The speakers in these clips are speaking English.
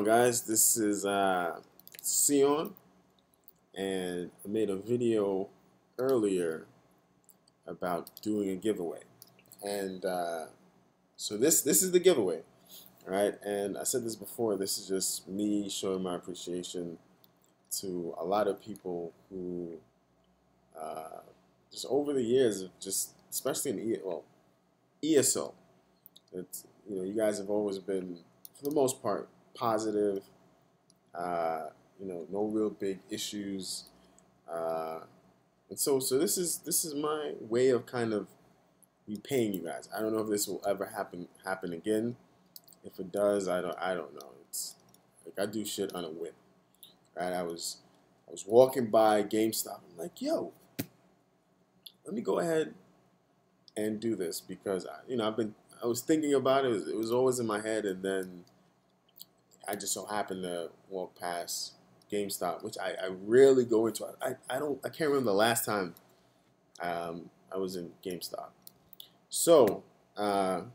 Guys, this is Sion, and I made a video earlier about doing a giveaway, and so this is the giveaway, all right? And I said this before. This is just me showing my appreciation to a lot of people who just over the years, just especially in ESO. It's, you guys have always been, for the most part, positive. No real big issues, and so this is my way of kind of repaying you guys. I don't know if this will ever happen again. If it does, I don't know. It's like I do shit on a whim, right? I was walking by GameStop. I'm like, yo, let me go ahead and do this because I was thinking about it. It was always in my head, and then I just so happened to walk past GameStop, which I rarely go into. I can't remember the last time I was in GameStop. So, but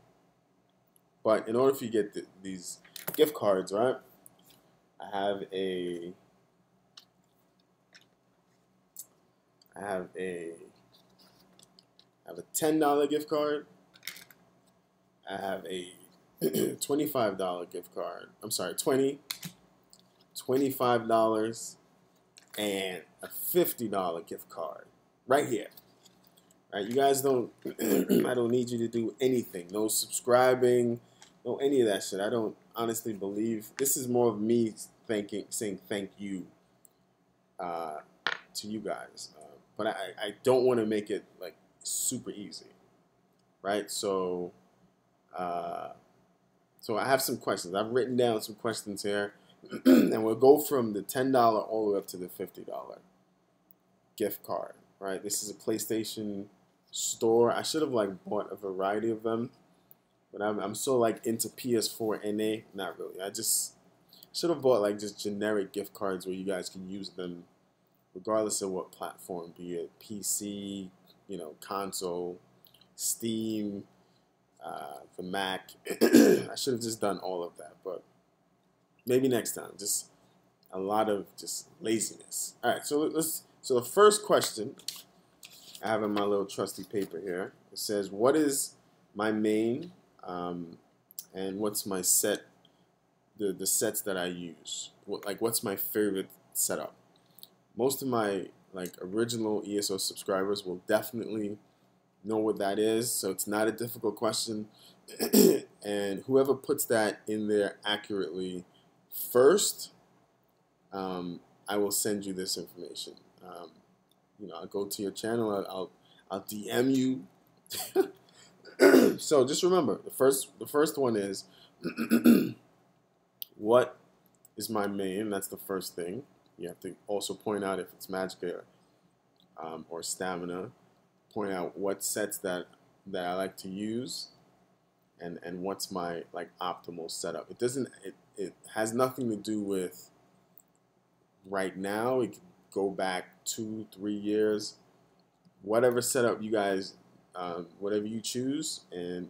in order for you to get these gift cards, right? I have a $10 gift card. I have a $25 gift card. I'm sorry, $25 and a $50 gift card right here. Right, you guys don't. I don't need you to do anything. No subscribing, no any of that shit. I don't honestly believe this is more of me saying thank you to you guys. But I don't want to make it like super easy, right? So I have some questions. I've written down some questions here, and we'll go from the $10 all the way up to the $50 gift card. Right? This is a PlayStation store. I should have bought a variety of them, but I'm so into PS4 NA. Not really. I just should have bought just generic gift cards where you guys can use them regardless of what platform, be it PC, console, Steam, the Mac. I should have just done all of that, but maybe next time. Just a lot of just laziness. All right, so So the first question I have in my little trusty paper here. It says, "What is my main, and what's my set? The sets that I use. What's my favorite setup?" Most of my original ESO subscribers will definitely know what that is, so it's not a difficult question. And whoever puts that in there accurately first, I will send you this information. I'll go to your channel. I'll DM you. So just remember, the first one is what is my main? That's the first thing. You have to also point out if it's magic or stamina. Point out what sets that I like to use, and what's my optimal setup. It has nothing to do with right now. It could go back 2-3 years, whatever setup you guys, whatever you choose, and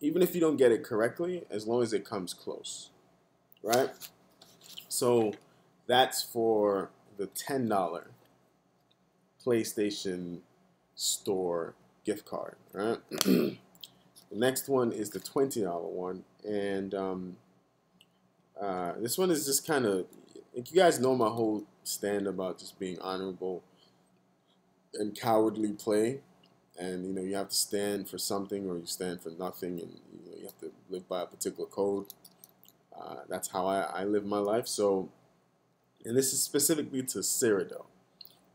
even if you don't get it correctly, as long as it comes close, right? So that's for the $10 PlayStation Store gift card, right? The next one is the $20 one, and this one is just kind of, you guys know my whole stand about just being honorable and cowardly play, and you have to stand for something or you stand for nothing, and you have to live by a particular code. That's how I live my life. So, and this is specifically to Cyrodiil,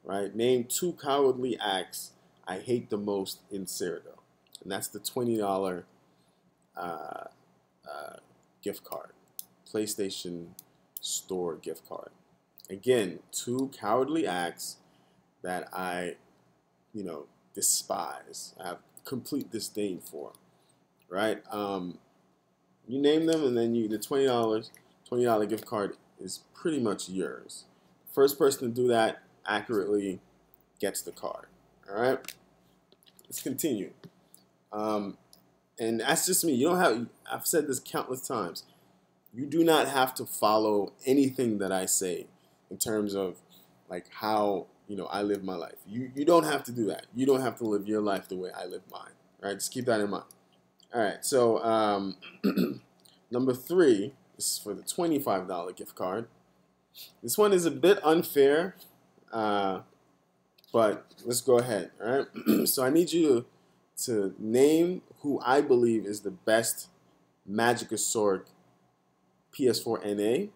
right? Name 2 cowardly acts I hate the most in Cyrodiil, and that's the $20 gift card, PlayStation Store gift card. Again, 2 cowardly acts that I, despise. I have complete disdain for, right? You name them, and then the $20 gift card is pretty much yours. First person to do that accurately gets the card. All right. Let's continue. And that's just me. You don't have. I've said this countless times. You do not have to follow anything that I say in terms of like how I live my life. You don't have to do that. You don't have to live your life the way I live mine. Right? Just keep that in mind. All right. So number 3, this is for the $25 gift card. This one is a bit unfair, but let's go ahead. All right. So I need you to name who I believe is the best Magikarp PS4 NA,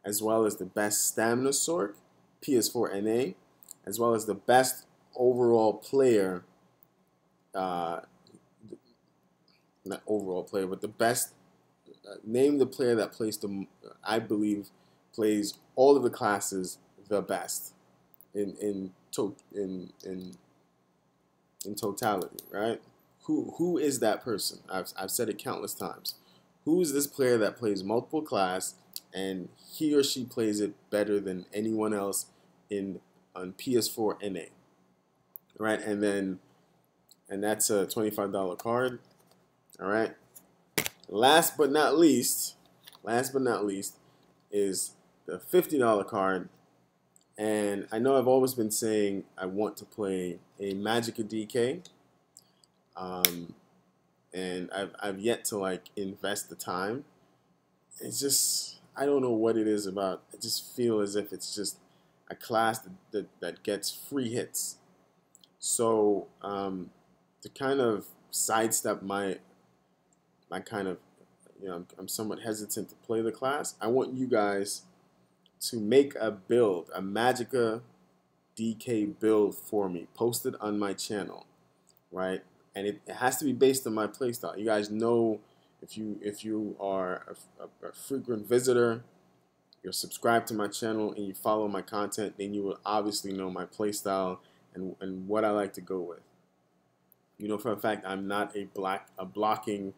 as well as the best Stamina Sork PS4 NA, as well as the best overall player, not overall player, but the best, name the player that plays I believe plays all of the classes the best in totality, right? Who is that person? I've said it countless times. Who is this player that plays multiple class and he or she plays it better than anyone else on PS4 NA, right? And that's a $25 card. All right. Last but not least is the $50 card. And I know I've always been saying I want to play a Magica DK. And I've yet to like invest the time. It's just, I don't know what it is about. I just feel as if it's just a class that gets free hits. So to kind of sidestep my kind of, I'm somewhat hesitant to play the class. I want you guys to make a build, a Magica DK build for me, posted on my channel, right? And it has to be based on my playstyle. You guys know, if you are a frequent visitor, you're subscribed to my channel, and you follow my content, then you will obviously know my playstyle and what I like to go with. You know for a fact I'm not a blocking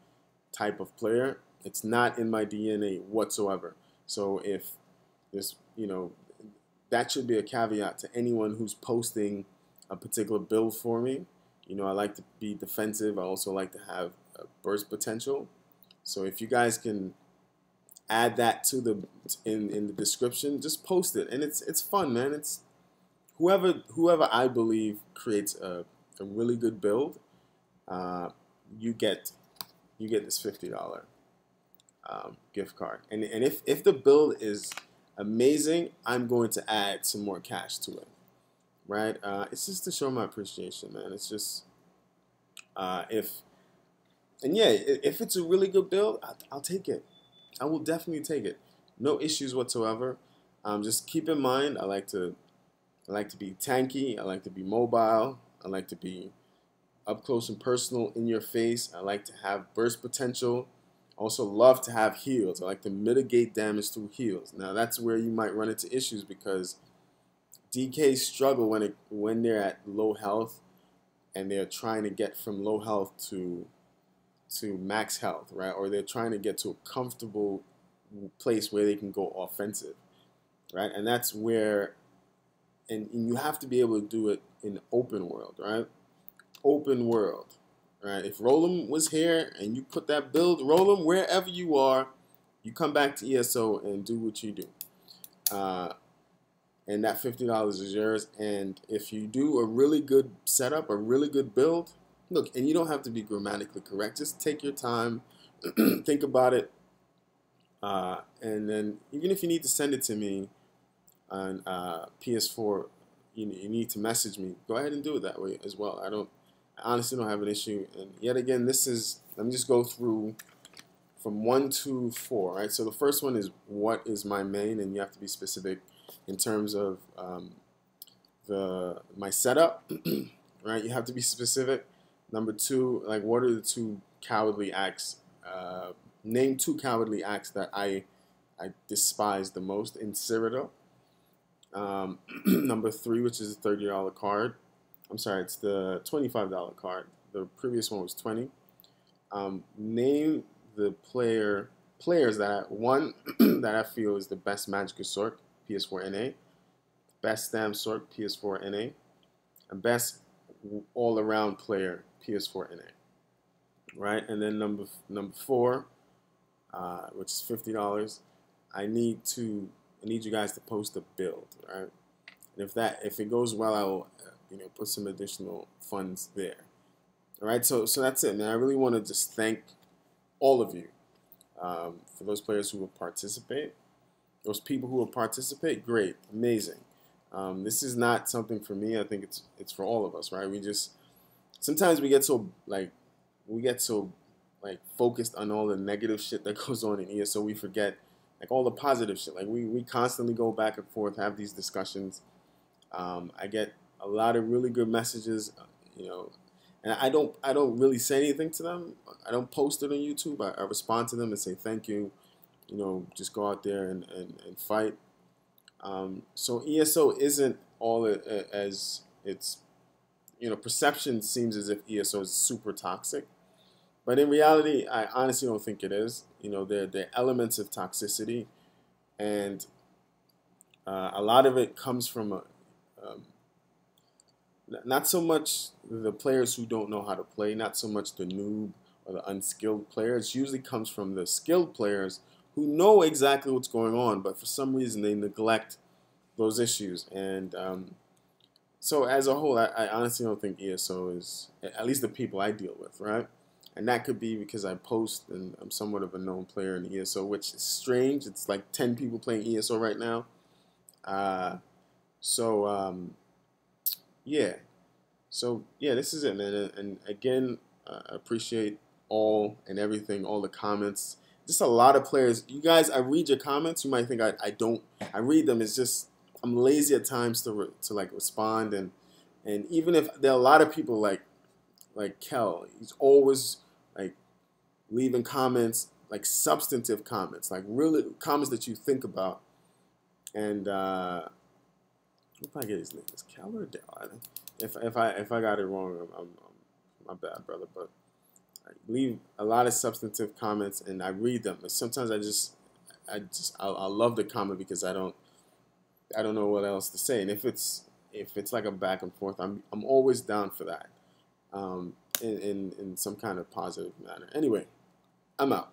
type of player. It's not in my DNA whatsoever. So if there's, that should be a caveat to anyone who's posting a particular build for me. I like to be defensive. I also like to have a burst potential. So if you guys can add that to in the description, just post it, and it's fun, man. It's whoever I believe creates a really good build, you get this $50 gift card. And if the build is amazing, I'm going to add some more cash to it. Right? It's just to show my appreciation, man. It's just if it's a really good build, I'll take it. I will definitely take it. No issues whatsoever. Just keep in mind, I like to be tanky. I like to be mobile. I like to be up close and personal, in your face. I like to have burst potential. Also love to have heals. I like to mitigate damage through heals. Now that's where you might run into issues, because DKs struggle when they're at low health and they're trying to get from low health to max health, right? Or they're trying to get to a comfortable place where they can go offensive, right? And that's where, and you have to be able to do it in open world, right? Open world, right? If Roland was here and you put that build, Roland, wherever you are, you come back to ESO and do what you do. And that $50 is yours. And if you do a really good setup, a really good build, look, and you don't have to be grammatically correct. Just take your time, think about it, and then even if you need to send it to me on PS4, you need to message me. Go ahead and do it that way as well. I honestly don't have an issue. And yet again, let me just go through from 1 to 4. Right. So the first one is, what is my main, and you have to be specific in terms of my setup. Right. You have to be specific. Number 2, like, what are the 2 cowardly acts? Name 2 cowardly acts that I despise the most in Cyrodiil. Number 3, which is a $30 card. I'm sorry, it's the $25 card. The previous one was $20. Name the players that that I feel is the best Magikarp PS4 NA, best Stam Sork PS4 NA, and best all-around player PS4 NA. Right, and then number 4, which is $50. I need you guys to post a build, right? And if it goes well, I will put some additional funds there. All right, so that's it, man. I really want to just thank all of you for those players who will participate. Those people who will participate, great, amazing. This is not something for me. I think it's for all of us, right? Sometimes we get so focused on all the negative shit that goes on in ESO, we forget like all the positive shit. Like we constantly go back and forth, have these discussions. I get a lot of really good messages, and I don't really say anything to them. I don't post it on YouTube. I respond to them and say thank you. Just go out there and fight. So ESO isn't all as it's, perception seems as if ESO is super toxic. But in reality, I honestly don't think it is. There are elements of toxicity, and a lot of it comes from not so much the players who don't know how to play, not so much the noob or the unskilled players. It usually comes from the skilled players who know exactly what's going on, but for some reason they neglect those issues. And so as a whole, I honestly don't think ESO is, at least the people I deal with, right? And that could be because I post and I'm somewhat of a known player in ESO, which is strange. It's like 10 people playing ESO right now. Yeah. So, yeah, this is it, man. And again, I appreciate all and everything, all the comments. Just a lot of players. You guys, I read your comments. You might think I don't. I read them. It's just I'm lazy at times to like respond. And even if there are a lot of people like Kel, he's always like leaving comments, like substantive comments, like really comments that you think about. And if I get his name, is Kel or Dale? If I got it wrong, I'm my bad, brother. But I leave a lot of substantive comments, and I read them. And sometimes I love the comment because I don't know what else to say. And if it's like a back and forth, I'm always down for that. In some kind of positive manner. Anyway, I'm out.